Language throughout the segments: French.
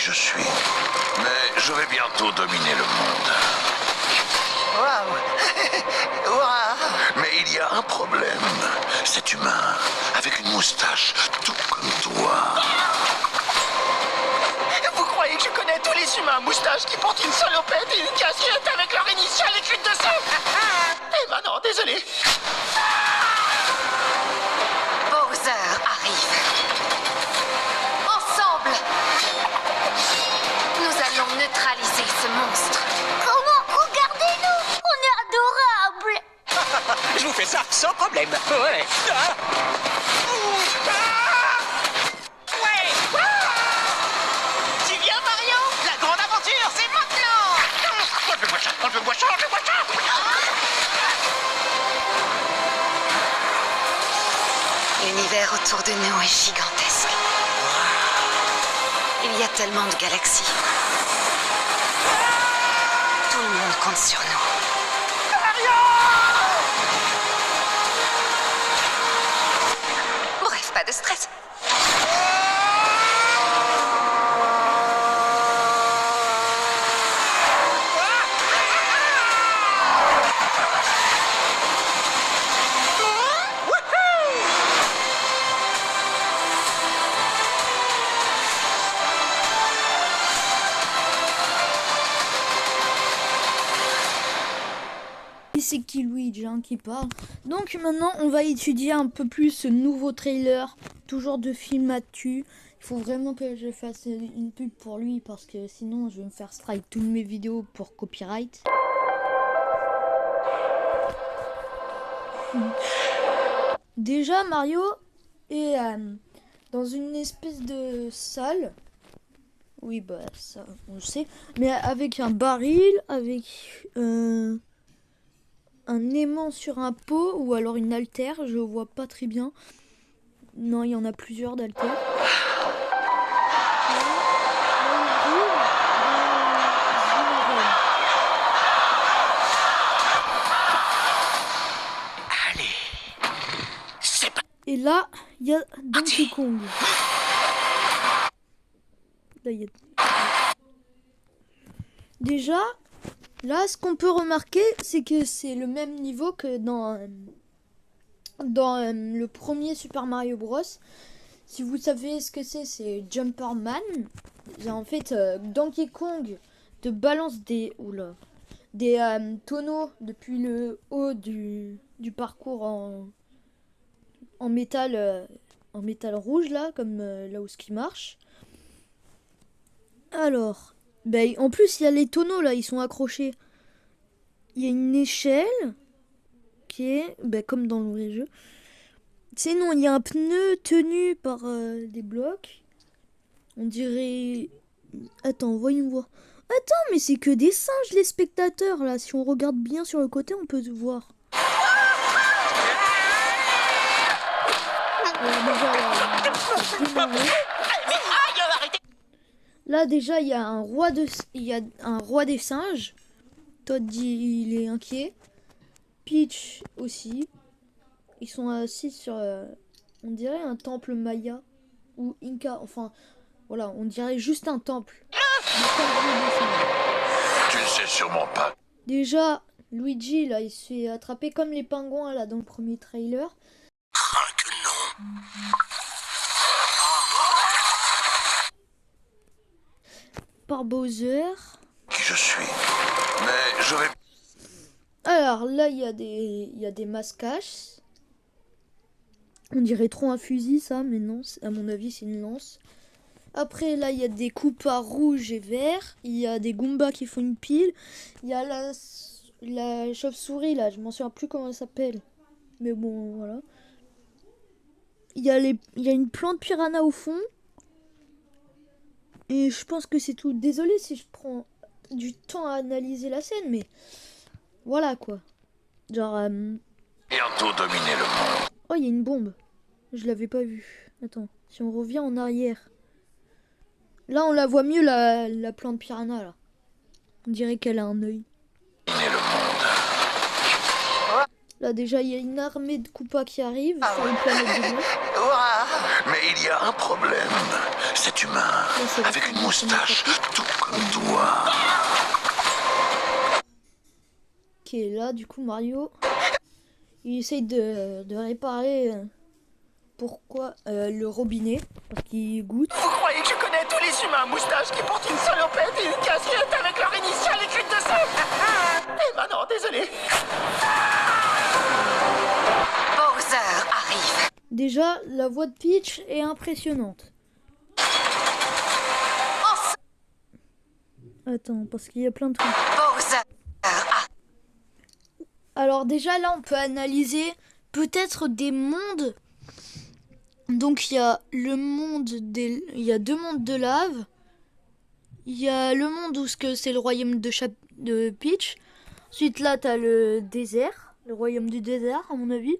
je suis. Mais je vais bientôt dominer le monde. Waouh. Waouh. Mais il y a un problème. Cet humain, avec une moustache, tout comme toi. Vous croyez que je connais tous les humains à moustache qui portent une salopette et une casquette avec leur initiale écrite dessus? Eh ben non, désolé. Bowser arrive. Ensemble, nous allons neutraliser ce monstre. Comment? Regardez-nous! On est adorables! Je vous fais ça sans problème. Ouais. Ah. Ouais. Tu viens, Mario? La grande aventure, c'est maintenant. Enlevez-moi ça, enlevez-moi ça, enlevez-moi ça. L'univers autour de nous est gigantesque. Il y a tellement de galaxies. Tout le monde compte sur nous. Bref, pas de stress. C'est qui Luigi qui parle. Donc maintenant on va étudier un peu plus ce nouveau trailer, toujours de film actu. Il faut vraiment que je fasse une pub pour lui parce que sinon je vais me faire strike toutes mes vidéos pour copyright. Déjà Mario est dans une espèce de salle. Oui bah ça on le sait. Mais avec un baril, avec un aimant sur un pot ou alors une haltère, je vois pas très bien. Non, il y en a plusieurs d'haltères. Allez. C'est pas... Et là, il y a Donkey Kong. Là, il y a... Déjà, là, ce qu'on peut remarquer, c'est que c'est le même niveau que dans le premier Super Mario Bros. Si vous savez ce que c'est Jumperman. En fait, Donkey Kong te balance des tonneaux depuis le haut du parcours en métal rouge, là, comme là où ce qui marche. Alors... Ben, en plus, il y a les tonneaux là, ils sont accrochés. Il y a une échelle qui est comme dans le vrai jeu. Sinon, il y a un pneu tenu par des blocs. On dirait... Attends, voyons voir. Attends, mais c'est que des singes les spectateurs là. Si on regarde bien sur le côté, on peut voir. Là déjà il y a un roi des singes. Todd dit il est inquiet. Peach aussi. Ils sont assis sur on dirait un temple maya ou inca. Enfin voilà, on dirait juste un temple. Tu ne sais sûrement pas. Déjà Luigi là il se fait attraper comme les pingouins là dans le premier trailer. Crains que non. Par Bowser. Qui je suis. Mais je vais... Alors là il y a des mascages. On dirait trop un fusil ça, mais non, à mon avis c'est une lance. Après là il y a des Koopas rouges et verts. Il y a des Goombas qui font une pile. Il y a la chauve-souris là, je m'en souviens plus comment elle s'appelle. Mais bon voilà. Il y a une plante piranha au fond. Et je pense que c'est tout. Désolé si je prends du temps à analyser la scène, mais voilà quoi. Genre... bientôt dominer le monde. Oh, il y a une bombe. Je l'avais pas vue. Attends, si on revient en arrière. Là, on la voit mieux, la plante piranha, là. On dirait qu'elle a un œil. Dominer le monde. Là, déjà, il y a une armée de Koopas qui arrive sur une planète de glace. Ouah, mais il y a un problème. Cet humain, c'est la avec une fin de moustache, tout comme toi. Ok, là, du coup, Mario, il essaye de réparer le robinet, parce qu'il goûte. Vous croyez que je connais tous les humains à moustache qui portent une salopette et une casquette avec leur initiale écrite dessus? Eh ben non, désolé. Bowser arrive. Déjà, la voix de Peach est impressionnante. Attends, parce qu'il y a plein de trucs. Bowser Alors déjà, là, on peut analyser peut-être des mondes. Donc, il y a le monde il y a 2 mondes de lave. Il y a le monde où c'est le royaume de Peach. Ensuite, là, t'as le désert. Le royaume du désert, à mon avis.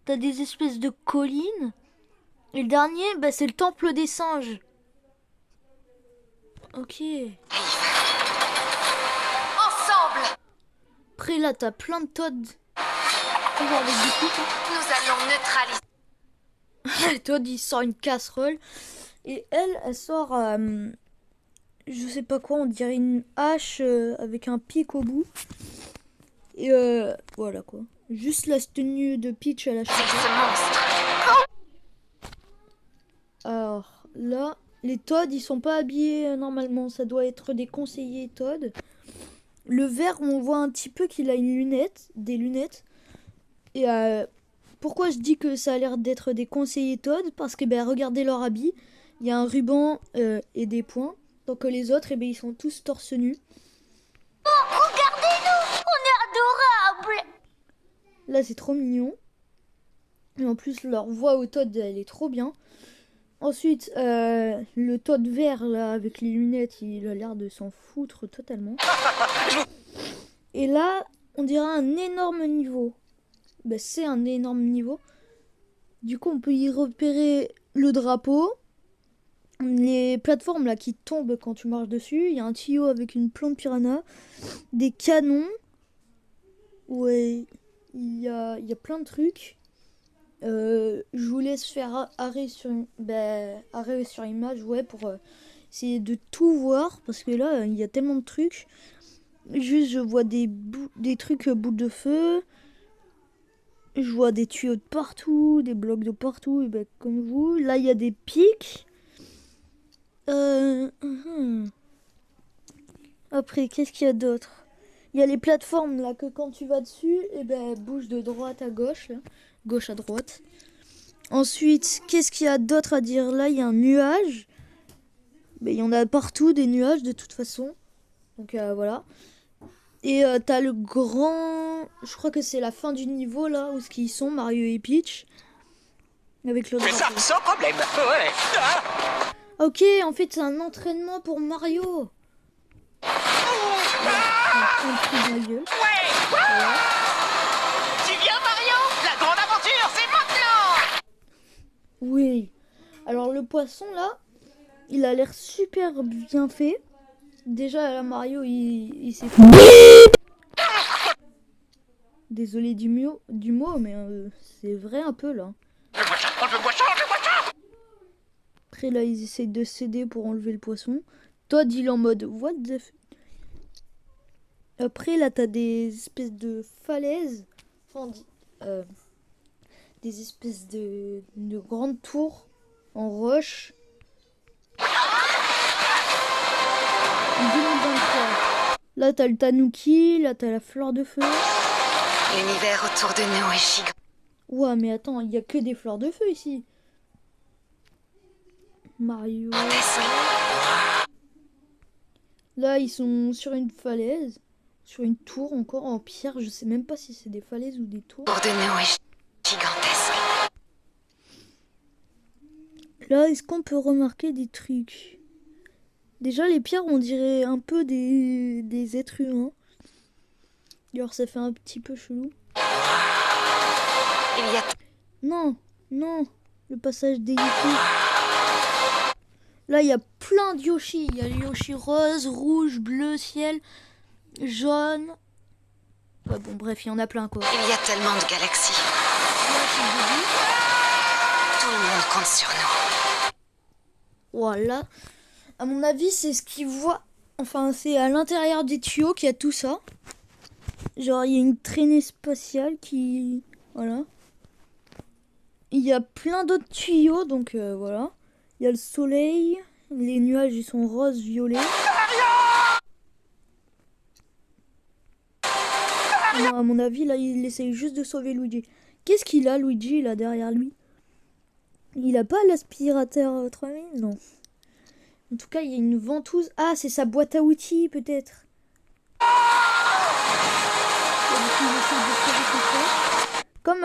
T'as des espèces de collines. Et le dernier, bah, c'est le temple des singes. Ok. ensemble. Après, là, t'as plein de Toads. Toujours avec des coupes. Nous allons neutraliser. Toad, il sort une casserole. Et elle sort... je sais pas quoi, on dirait une hache avec un pic au bout. Et voilà quoi. Juste la tenue de Peach à la C'est cheveux. ce monstre. Alors là, les Toads, ils sont pas habillés normalement. Ça doit être des conseillers Toad. Le vert, on voit un petit peu qu'il a des lunettes. Et pourquoi je dis que ça a l'air d'être des conseillers Toad? Parce que regardez leur habit. Il y a un ruban et des points. Donc que les autres, ils sont tous torse nu. Regardez-nous, on est adorables. Là, c'est trop mignon. Et en plus, leur voix au Toad, elle est trop bien. Ensuite, le Toad vert, là, avec les lunettes, il a l'air de s'en foutre totalement. Et là, on dirait un énorme niveau. C'est un énorme niveau. Du coup, on peut y repérer le drapeau. Les plateformes là qui tombent quand tu marches dessus. Il y a un tuyau avec une plante piranha. Des canons. Ouais, il y a plein de trucs. Je vous laisse faire arrêt sur image, ouais, pour essayer de tout voir. Parce que là, il y a tellement de trucs. Juste, je vois des trucs boules de feu. Je vois des tuyaux de partout, des blocs de partout, et comme vous. Là, il y a des pics. Après, qu'est-ce qu'il y a d'autre? Il y a les plateformes, là, que quand tu vas dessus, elles bougent de droite à gauche, là. Gauche à droite. Ensuite, qu'est-ce qu'il y a d'autre à dire? Là, il y a un nuage. Il y en a partout, des nuages, de toute façon. Donc, voilà. Et t'as le grand... Je crois que c'est la fin du niveau, là, où ils sont, Mario et Peach. Avec le Mais ça, drapeau. sans problème. Ouais. Ah. Ok, en fait, c'est un entraînement pour Mario. Ouais. Voilà. Tu viens, Mario? La grande aventure, c'est maintenant. Oui. Alors, le poisson, là, il a l'air super bien fait. Déjà, là, Mario, il s'est fait... Désolé du mot, mais c'est vrai un peu, là. Je veux boire ça. Après, là, ils essayent de céder pour enlever le poisson. Todd, il est en mode what the f... Après, là, t'as des espèces de falaises. Enfin, des espèces de grandes tours en roche. En 2023. Là, t'as le tanuki. Là, t'as la fleur de feu. L'univers autour de nous est gigantesque. Ouais, mais attends, il y a que des fleurs de feu ici. Mario. Là, ils sont sur une falaise. Sur une tour encore en pierre. Je sais même pas si c'est des falaises ou des tours. Autour de nous est gigantesque. Là, est-ce qu'on peut remarquer des trucs? Déjà, les pierres, on dirait un peu des êtres humains. Alors, ça fait un petit peu chelou. Il y a Non, non, le passage des Yoshi. Là, il y a plein de Yoshi. Il y a le Yoshi rose, rouge, bleu, ciel, jaune. Ouais, bon, bref, il y en a plein, quoi. Il y a tellement de galaxies. Là, c'est le début. Tout le monde compte sur nous. Voilà. À mon avis, c'est ce qu'ils voient. Enfin, c'est à l'intérieur des tuyaux qu'il y a tout ça. Genre, il y a une traînée spatiale qui... Voilà. Il y a plein d'autres tuyaux, donc voilà. Il y a le soleil. Les nuages, ils sont roses, violets. Non, à mon avis, là, il essaye juste de sauver Luigi. Qu'est-ce qu'il a, Luigi, là, derrière lui? Il a pas l'aspirateur 3000? Non. En tout cas, il y a une ventouse. Ah, c'est sa boîte à outils, peut-être. Comme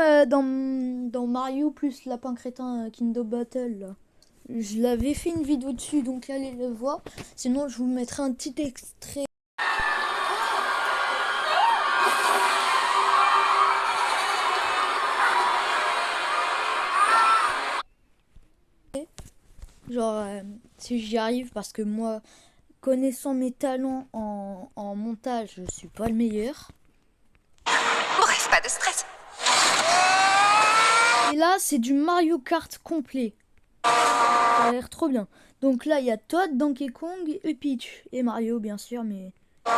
dans Mario plus Lapin Crétin Kingdom Battle, là. Je l'avais fait une vidéo dessus, donc allez le voir. Sinon, je vous mettrai un petit extrait. Genre, si j'y arrive, parce que moi, connaissant mes talents en montage, je suis pas le meilleur. Bref, pas de stress. Et là, c'est du Mario Kart complet. Ça a l'air trop bien. Donc là, il y a Toad, Donkey Kong et Peach. Et Mario, bien sûr, mais... Là,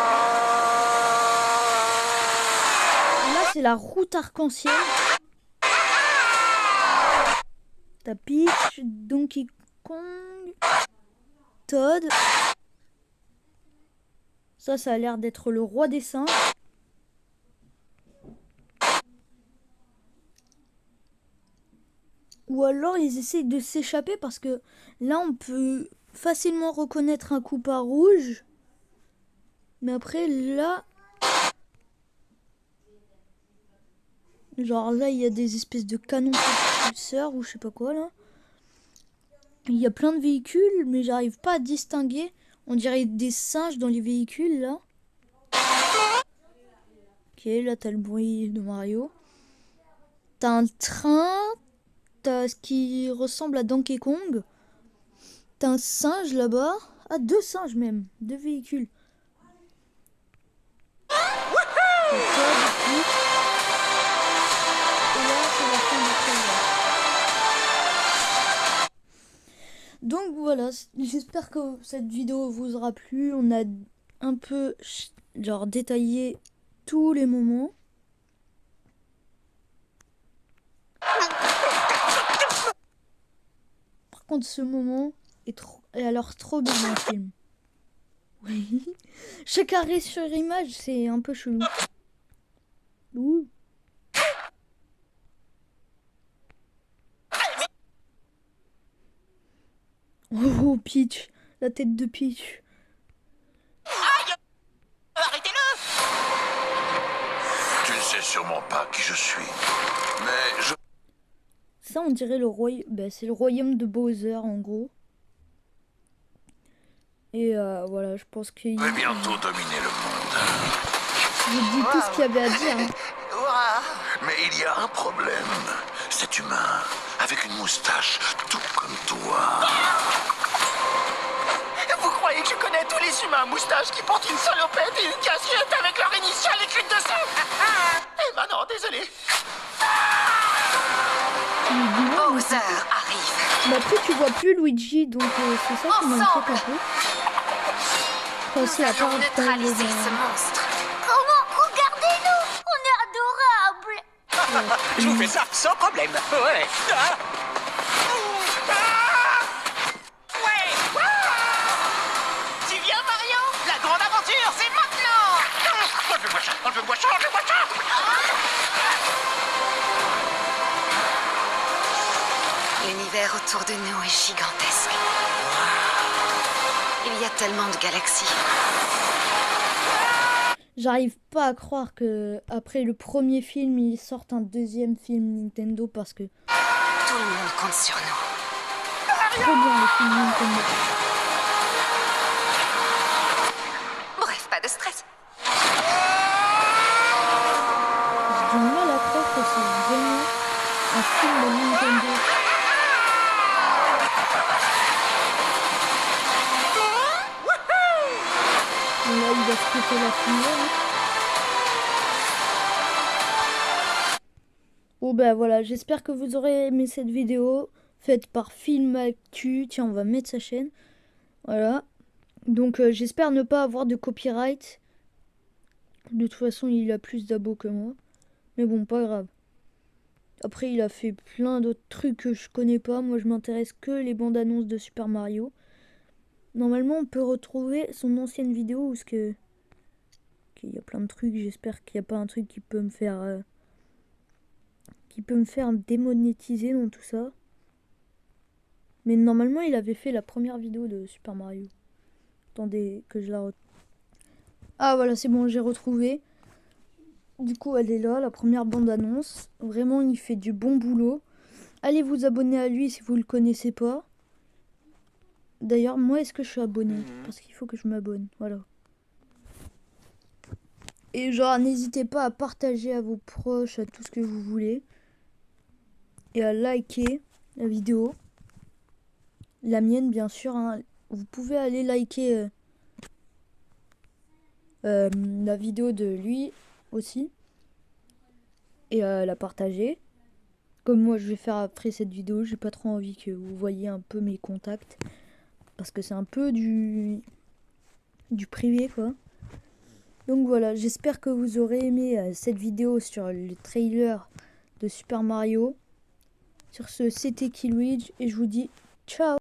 c'est la route arc-en-ciel. T'as Peach, Donkey Kong, Toad. Ça a l'air d'être le roi des singes. Ou alors ils essayent de s'échapper parce que là on peut facilement reconnaître un Koopa rouge. Mais après là... Genre là il y a des espèces de canons propulseurs ou je sais pas quoi là. Il y a plein de véhicules mais j'arrive pas à distinguer. On dirait des singes dans les véhicules là. Ok, là t'as le bruit de Mario. T'as un train. T'as ce qui ressemble à Donkey Kong. T'as un singe là-bas. Ah, 2 singes même. 2 véhicules. Et là, c'est la fin du trailer. Donc voilà, j'espère que cette vidéo vous aura plu. On a un peu genre détaillé tous les moments. Par contre, ce moment est alors trop bien dans le film. Oui. Chaque arrêt sur image, c'est un peu chelou. Ouh. Oh, Peach. La tête de Peach. Aïe! Arrêtez-le! Tu ne sais sûrement pas qui je suis. Mais je... Ça, on dirait le royaume. Ben, c'est le royaume de Bowser, en gros. Et voilà, je pense qu'il... Je vais bientôt dominer le monde. J'ai dit tout ce qu'il y avait à dire. Hein. Mais il y a un problème. Cet humain, avec une moustache, tout comme toi. Vous croyez que je connais tous les humains à moustache qui portent une salopette et une casquette avec leur initiale écrite dessus? Eh ben non, désolé. Bowser arrive. Mais après, tu vois plus Luigi, donc c'est ça qui m'inquiète un peu. Enfin, si, à part Allons neutraliser ce monstre. Comment? Regardez-nous! On est adorables! Je vous fais ça sans problème. Ouais. Ah. Ouais. Tu viens, Mario? La grande aventure, c'est maintenant! Enlevez-moi ça, enlevez-moi ça, enlevez-moi ça! L'univers autour de nous est gigantesque. Il y a tellement de galaxies. J'arrive pas à croire que après le premier film, ils sortent un deuxième film Nintendo parce que Tout le monde compte sur nous. trop bien le film Nintendo. Bref, pas de stress. J'ai du mal à croire que c'est vraiment un film de Nintendo. Là, il va se péter la fumée. Hein. Bon bah voilà, j'espère que vous aurez aimé cette vidéo faite par Film Actu. Tiens, on va mettre sa chaîne. Voilà. Donc j'espère ne pas avoir de copyright. De toute façon, il a plus d'abos que moi. Mais bon, pas grave. Après, il a fait plein d'autres trucs que je connais pas. Moi, je m'intéresse que les bandes annonces de Super Mario. Normalement, on peut retrouver son ancienne vidéo où qu'il y a plein de trucs. J'espère qu'il n'y a pas un truc qui peut me faire démonétiser dans tout ça. Mais normalement, il avait fait la première vidéo de Super Mario. Attendez que je la retrouve. Ah voilà, c'est bon, j'ai retrouvé. Du coup, elle est là, la première bande-annonce. Vraiment, il fait du bon boulot. Allez vous abonner à lui si vous le connaissez pas. D'ailleurs, moi, est-ce que je suis abonné? Parce qu'il faut que je m'abonne, voilà. Et genre, n'hésitez pas à partager à vos proches, à tout ce que vous voulez. Et à liker la vidéo. La mienne, bien sûr, hein. Vous pouvez aller liker la vidéo de lui aussi. Et la partager. Comme moi, je vais faire après cette vidéo. J'ai pas trop envie que vous voyez un peu mes contacts. Parce que c'est un peu du privé, quoi. Donc voilà, j'espère que vous aurez aimé cette vidéo sur le trailer de Super Mario. Sur ce, c'était Killwitch et je vous dis ciao.